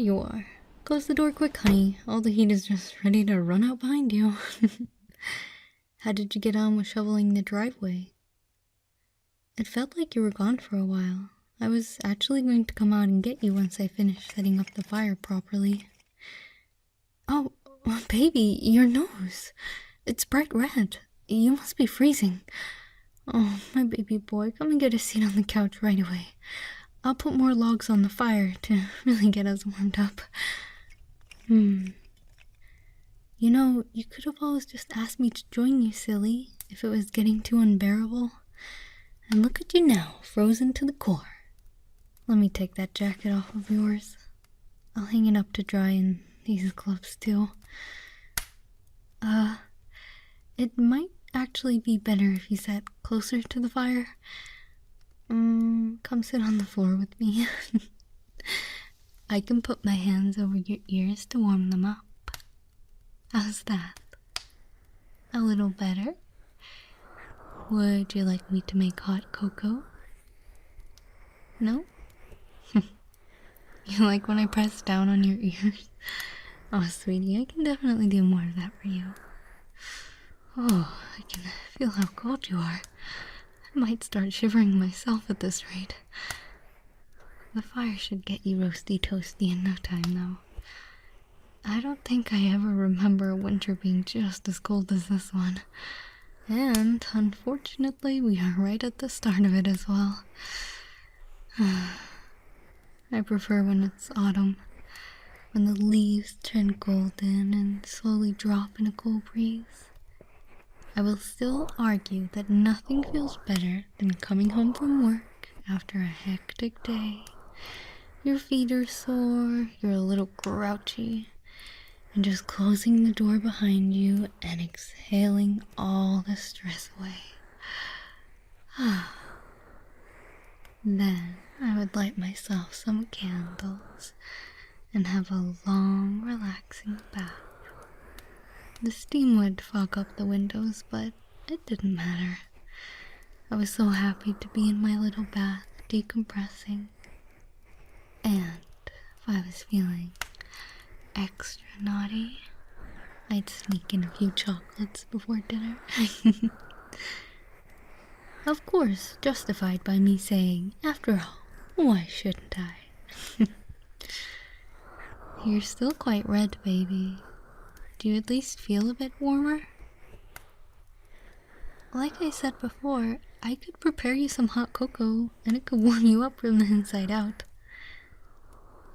you are. Close the door quick, honey. All the heat is just ready to run out behind you. How did you get on with shoveling the driveway? It felt like you were gone for a while. I was actually going to come out and get you once I finished setting up the fire properly. Oh, baby, your nose. It's bright red. You must be freezing. Oh, my baby boy, come and get a seat on the couch right away. I'll put more logs on the fire to really get us warmed up. You know, you could have always just asked me to join you, silly, if it was getting too unbearable. And look at you now, frozen to the core. Let me take that jacket off of yours. I'll hang it up to dry and these gloves too. It might actually be better if you sat closer to the fire. Come sit on the floor with me. I can put my hands over your ears to warm them up. How's that? A little better? Would you like me to make hot cocoa? No? You like when I press down on your ears? Oh, sweetie, I can definitely do more of that for you. Oh, I can feel how cold you are. I might start shivering myself at this rate. The fire should get you roasty toasty in no time, though. I don't think I ever remember a winter being just as cold as this one. And, unfortunately, we are right at the start of it as well. I prefer when it's autumn, when the leaves turn golden and slowly drop in a cool breeze. I will still argue that nothing feels better than coming home from work after a hectic day. Your feet are sore, you're a little grouchy, and just closing the door behind you and exhaling all the stress away. Then I would light myself some candles and have a long, relaxing bath. The steam would fog up the windows, but it didn't matter. I was so happy to be in my little bath, decompressing. And if I was feeling extra naughty, I'd sneak in a few chocolates before dinner. Of course, justified by me saying, after all, why shouldn't I? You're still quite red, baby. Do you at least feel a bit warmer? Like I said before, I could prepare you some hot cocoa, and it could warm you up from the inside out.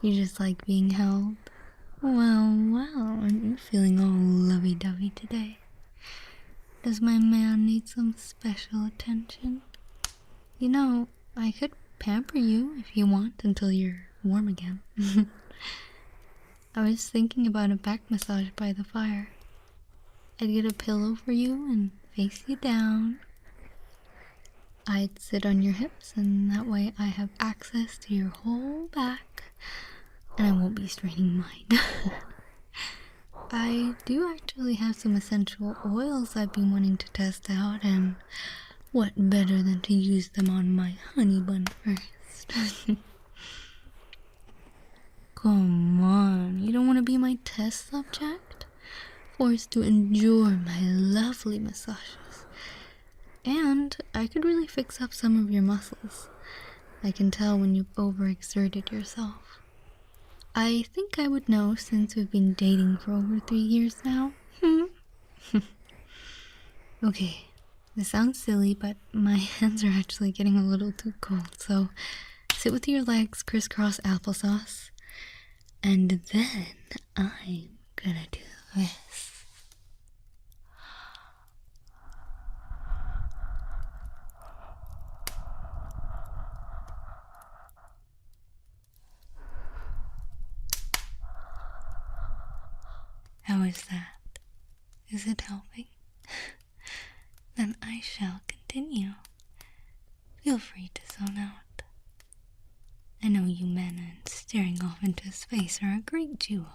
You just like being held? Well, aren't you feeling all lovey-dovey today? Does my man need some special attention? You know, I could pamper you if you want until you're warm again. I was thinking about a back massage by the fire. I'd get a pillow for you and face you down. I'd sit on your hips, and that way I have access to your whole back, and I won't be straining mine. I do actually have some essential oils I've been wanting to test out, and what better than to use them on my honey bun first? Come on, you don't want to be my test subject? Forced to endure my lovely massages. And I could really fix up some of your muscles. I can tell when you've overexerted yourself. I think I would know since we've been dating for over 3 years now. Okay, this sounds silly, but my hands are actually getting a little too cold, so sit with your legs crisscross applesauce. And then I'm gonna do this. How is that? Is it helping? Then I shall continue. Feel free to zone out. I know you men and staring off into space are a great duo.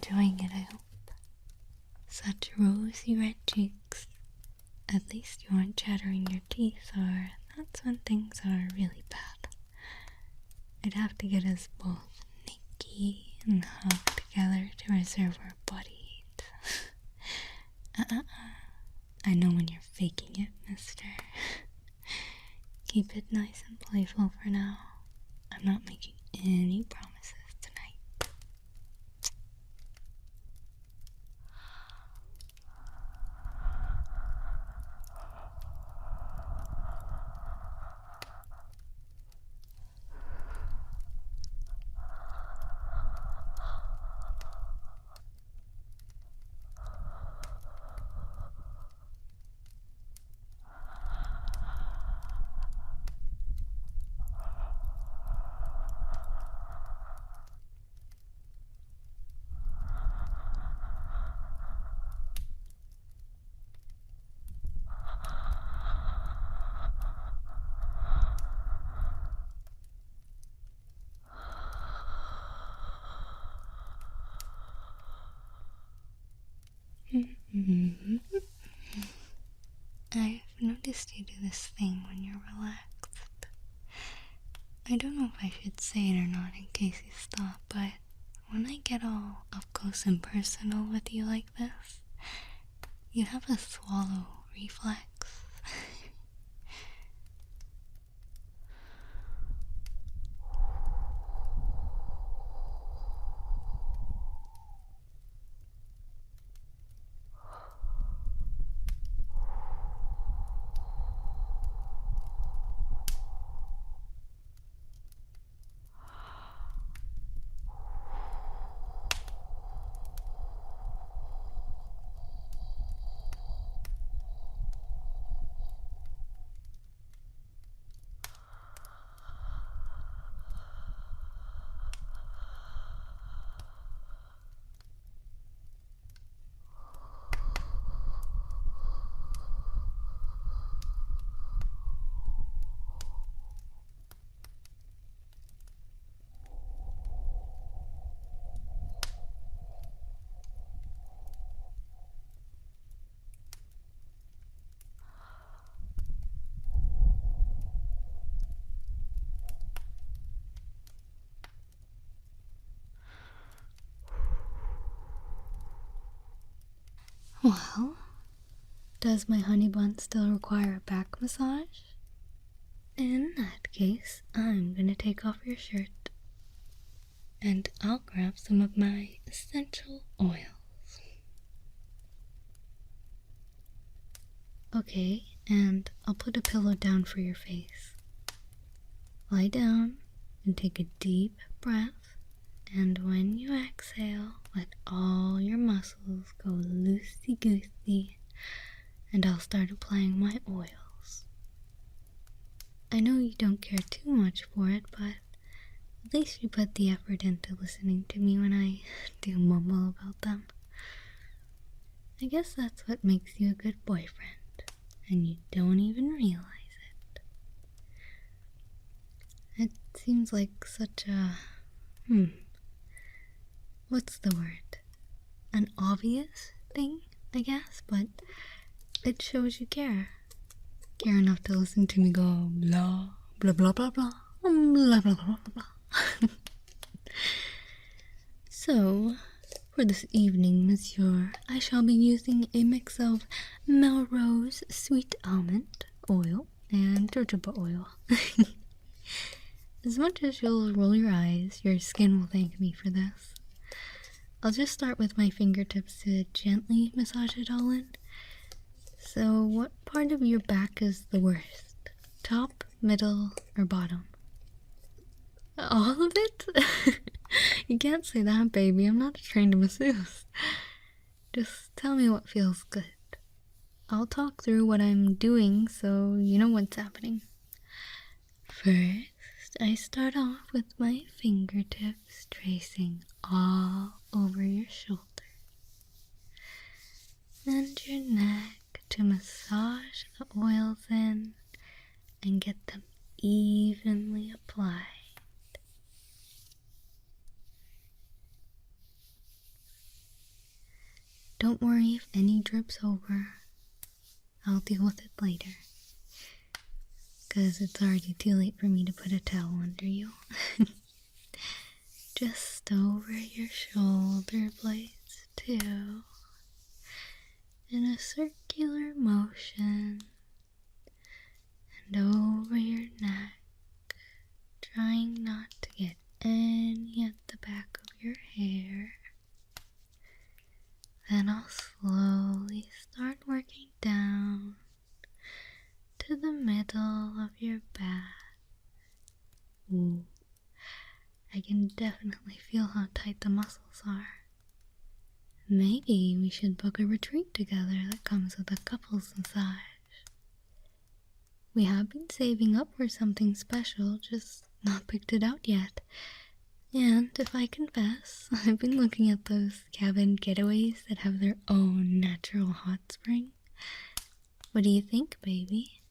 enjoying it, I hope. Such rosy red cheeks. At least you aren't chattering your teeth, or that's when things are really bad. I'd have to get us both naked and hugged together to reserve our body heat. I know when you're faking it, mister. Keep it nice and playful for now. I'm not making any promises tonight. I've noticed you do this thing when you're relaxed. I don't know if I should say it or not in case you stop, but when I get all up close and personal with you like this, you have a swallow reflex. Well, does my honey bun still require a back massage? In that case, I'm gonna take off your shirt and I'll grab some of my essential oils. Okay, and I'll put a pillow down for your face. Lie down and take a deep breath, and when you exhale, let all your muscles go loosey-goosey, and I'll start applying my oils. I know you don't care too much for it, but at least you put the effort into listening to me when I do mumble about them. I guess that's what makes you a good boyfriend, and you don't even realize it. It seems like such a, what's the word? An obvious thing, I guess, but it shows you care. Care enough to listen to me go blah, blah, blah, blah, blah, blah, blah, blah, blah, blah. So, for this evening, monsieur, I shall be using a mix of Melrose Sweet Almond Oil and jojoba oil. As much as you'll roll your eyes, your skin will thank me for this. I'll just start with my fingertips to gently massage it all in. So, what part of your back is the worst? Top, middle, or bottom? All of it? You can't say that, baby. I'm not a trained masseuse. Just tell me what feels good. I'll talk through what I'm doing so you know what's happening. First, I start off with my fingertips tracing all over your shoulder and your neck to massage the oils in and get them evenly applied. don't worry if any drips over. I'll deal with it later. 'Cause it's already too late for me to put a towel under you. Just over your shoulder blades, too. In a circular motion. And over your neck. Trying not to get any at the back of your hair. Then I'll slowly start working down to the middle of your back. Ooh, I can definitely feel how tight the muscles are. Maybe we should book a retreat together that comes with a couples massage. We have been saving up for something special, just not picked it out yet. And if I confess, I've been looking at those cabin getaways that have their own natural hot spring. What do you think, baby?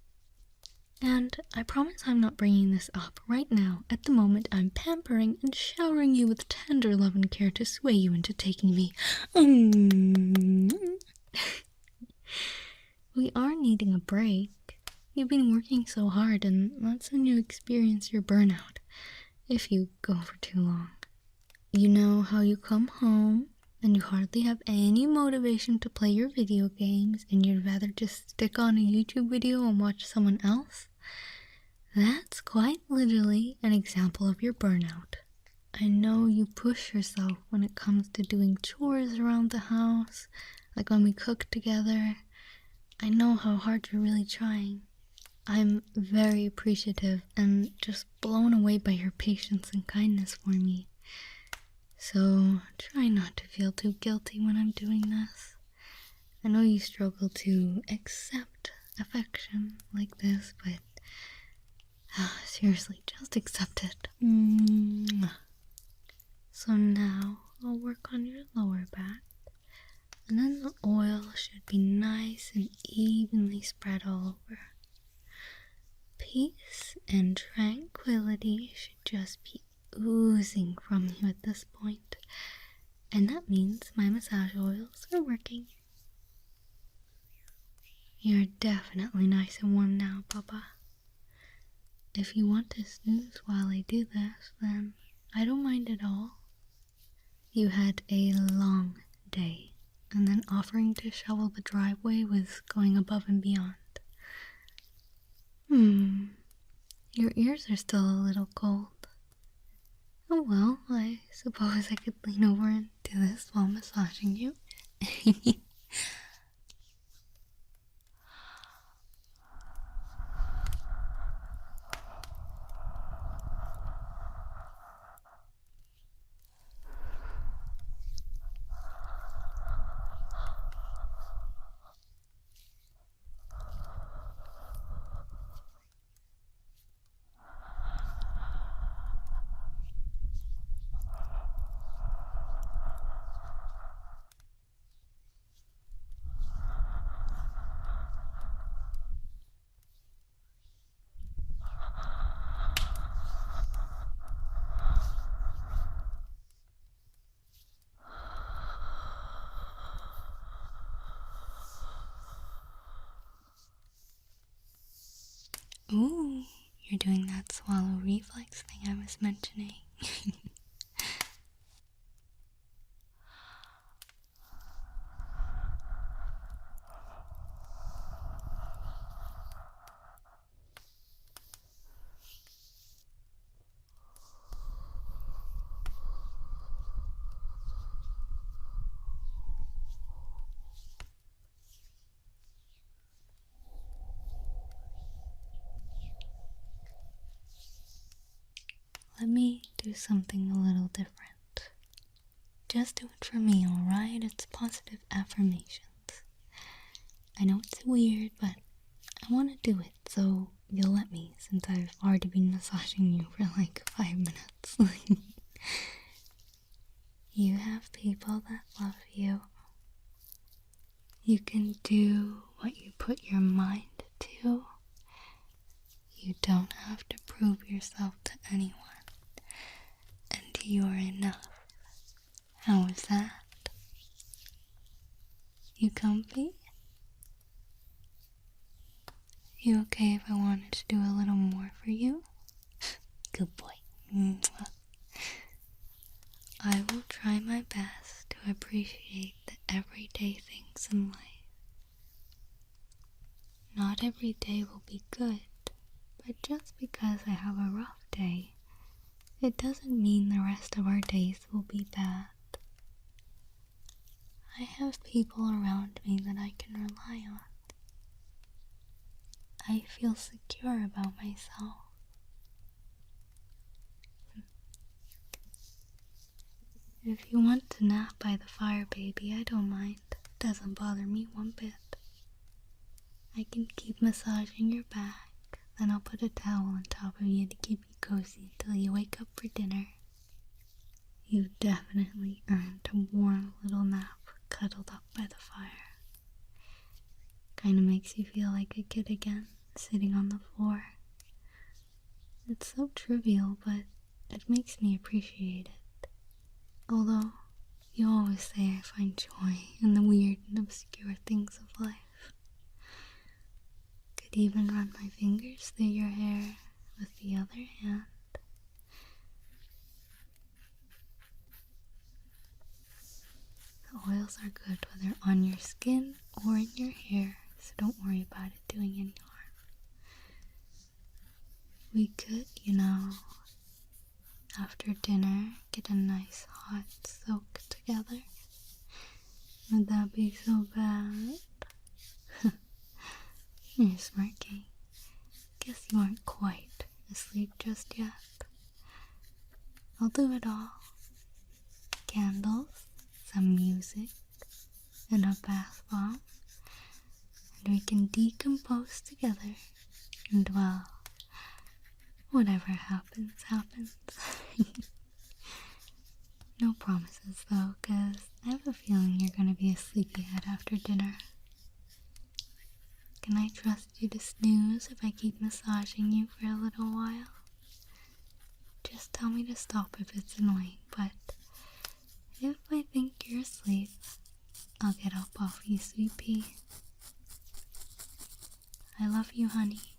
And I promise I'm not bringing this up right now. At the moment, I'm pampering and showering you with tender love and care to sway you into taking me. We are needing a break. You've been working so hard, and that's when you experience your burnout. If you go for too long. You know how you come home and you hardly have any motivation to play your video games and you'd rather just stick on a YouTube video and watch someone else? That's quite literally an example of your burnout. I know you push yourself when it comes to doing chores around the house, like when we cook together. I know how hard you're really trying. I'm very appreciative and just blown away by your patience and kindness for me. So try not to feel too guilty when I'm doing this. I know you struggle to accept affection like this, but seriously, just accept it. So now I'll work on your lower back, and then the oil should be nice and evenly spread all over. Peace and tranquility should just be oozing from you at this point, and that means my massage oils are working. You're definitely nice and warm now, Papa. If you want to snooze while I do this, then I don't mind at all. You had a long day, and then offering to shovel the driveway was going above and beyond. Your ears are still a little cold. Oh well, I suppose I could lean over and do this while massaging you. Ooh, you're doing that swallow reflex thing I was mentioning. Let me do something a little different. Just do it for me, alright? It's positive affirmations. I know it's weird, but I want to do it, so you'll let me, since I've already been massaging you for like 5 minutes. You have people that love you. You can do what you put your mind to. You don't have to prove yourself to anyone. And you're enough. How is that? You comfy? You okay if I wanted to do a little more for you? Good boy. Mwah. I will try my best to appreciate the everyday things in life. Not every day will be good, but just because I have a rough day, it doesn't mean the rest of our days will be bad. I have people around me that I can rely on. I feel secure about myself. If you want to nap by the fire, baby, I don't mind. It doesn't bother me one bit. I can keep massaging your back, then I'll put a towel on top of you to keep you cozy till you wake up for dinner. You definitely earned a warm little nap cuddled up by the fire. Kinda makes you feel like a kid again, sitting on the floor. It's so trivial, but it makes me appreciate it. Although, you always say I find joy in the weird and obscure things of life. Could even run my fingers through your hair with the other hand. The oils are good whether on your skin or in your hair, so don't worry about it doing any harm. We could, after dinner, get a nice hot soak together. Would that be so bad? You're smirking. Guess you aren't quite asleep just yet. I'll do it all. Candles, some music, and a bath bomb. And we can decompose together. And well, whatever happens, happens. No promises though, 'cause I have a feeling you're gonna be a sleepyhead after dinner. Can I trust you to snooze if I keep massaging you for a little while? Just tell me to stop if it's annoying, but if I think you're asleep, I'll get up off you, sweet pea. I love you, honey.